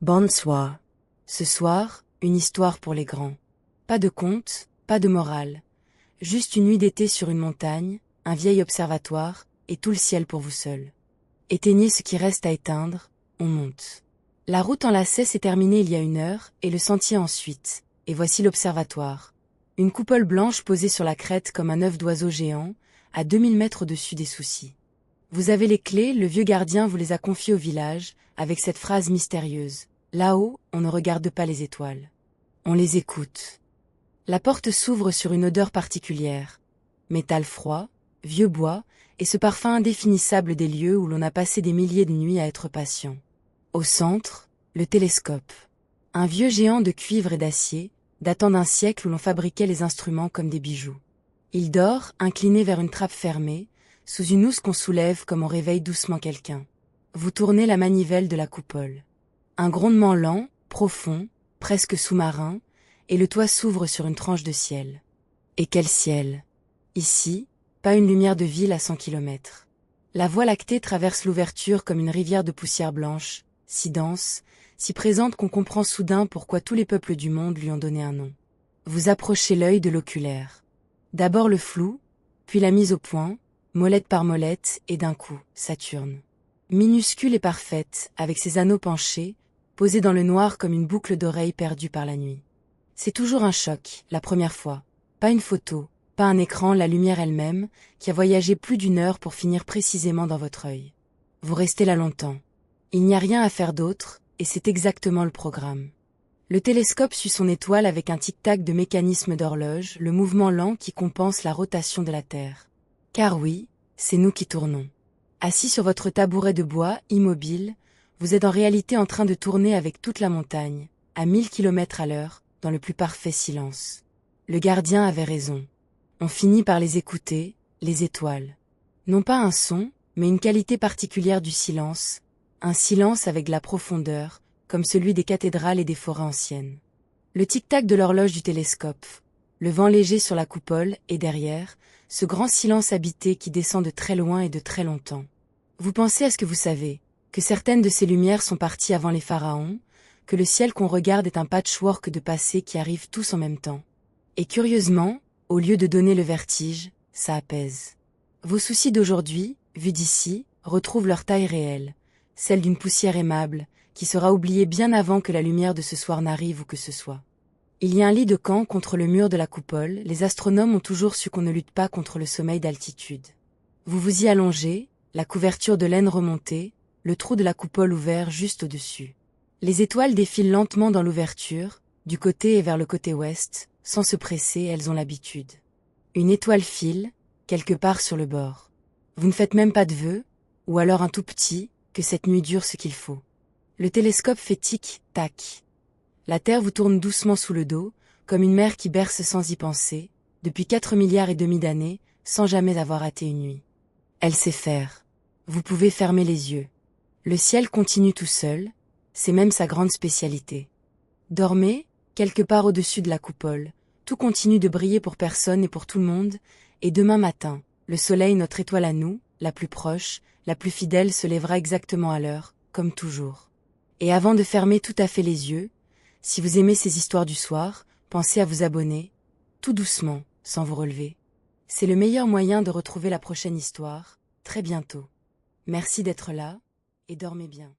Bonsoir. Ce soir, une histoire pour les grands. Pas de conte, pas de morale. Juste une nuit d'été sur une montagne, un vieil observatoire, et tout le ciel pour vous seul. Éteignez ce qui reste à éteindre, on monte. La route en lacet s'est terminée il y a 1 heure, et le sentier ensuite, et voici l'observatoire. Une coupole blanche posée sur la crête comme un œuf d'oiseau géant, à 2000 mètres au-dessus des soucis. Vous avez les clés, le vieux gardien vous les a confiées au village, avec cette phrase mystérieuse. Là-haut, on ne regarde pas les étoiles. On les écoute. La porte s'ouvre sur une odeur particulière. Métal froid, vieux bois, et ce parfum indéfinissable des lieux où l'on a passé des milliers de nuits à être patient. Au centre, le télescope. Un vieux géant de cuivre et d'acier, datant d'un siècle où l'on fabriquait les instruments comme des bijoux. Il dort, incliné vers une trappe fermée, sous une housse qu'on soulève comme on réveille doucement quelqu'un. Vous tournez la manivelle de la coupole. Un grondement lent, profond, presque sous-marin, et le toit s'ouvre sur une tranche de ciel. Et quel ciel! Ici, pas une lumière de ville à 100 kilomètres. La Voie lactée traverse l'ouverture comme une rivière de poussière blanche, si dense, si présente qu'on comprend soudain pourquoi tous les peuples du monde lui ont donné un nom. Vous approchez l'œil de l'oculaire. D'abord le flou, puis la mise au point, molette par molette, et d'un coup, Saturne. Minuscule et parfaite, avec ses anneaux penchés, posée dans le noir comme une boucle d'oreille perdue par la nuit. C'est toujours un choc, la première fois. Pas une photo, pas un écran, la lumière elle-même, qui a voyagé plus d'1 heure pour finir précisément dans votre œil. Vous restez là longtemps. Il n'y a rien à faire d'autre, et c'est exactement le programme. Le télescope suit son étoile avec un tic-tac de mécanisme d'horloge, le mouvement lent qui compense la rotation de la Terre. Car oui, c'est nous qui tournons. Assis sur votre tabouret de bois, immobile, vous êtes en réalité en train de tourner avec toute la montagne, à 1000 km à l'heure, dans le plus parfait silence. Le gardien avait raison. On finit par les écouter, les étoiles. Non pas un son, mais une qualité particulière du silence, un silence avec de la profondeur, comme celui des cathédrales et des forêts anciennes. Le tic-tac de l'horloge du télescope, le vent léger sur la coupole, et derrière, ce grand silence habité qui descend de très loin et de très longtemps. Vous pensez à ce que vous savez, que certaines de ces lumières sont parties avant les pharaons, que le ciel qu'on regarde est un patchwork de passés qui arrivent tous en même temps. Et curieusement, au lieu de donner le vertige, ça apaise. Vos soucis d'aujourd'hui, vus d'ici, retrouvent leur taille réelle, celle d'une poussière aimable, qui sera oubliée bien avant que la lumière de ce soir n'arrive ou que ce soit. Il y a un lit de camp contre le mur de la coupole, les astronomes ont toujours su qu'on ne lutte pas contre le sommeil d'altitude. Vous vous y allongez, la couverture de laine remontée, le trou de la coupole ouvert juste au-dessus. Les étoiles défilent lentement dans l'ouverture, du côté et vers le côté ouest, sans se presser, elles ont l'habitude. Une étoile file, quelque part sur le bord. Vous ne faites même pas de vœux, ou alors un tout petit, que cette nuit dure ce qu'il faut. Le télescope fait tic-tac. La Terre vous tourne doucement sous le dos, comme une mère qui berce sans y penser, depuis 4,5 milliards d'années, sans jamais avoir raté une nuit. Elle sait faire. Vous pouvez fermer les yeux. Le ciel continue tout seul, c'est même sa grande spécialité. Dormez, quelque part au-dessus de la coupole, tout continue de briller pour personne et pour tout le monde, et demain matin, le soleil, notre étoile à nous, la plus proche, la plus fidèle, se lèvera exactement à l'heure, comme toujours. Et avant de fermer tout à fait les yeux, si vous aimez ces histoires du soir, pensez à vous abonner, tout doucement, sans vous relever. C'est le meilleur moyen de retrouver la prochaine histoire, très bientôt. Merci d'être là, et dormez bien.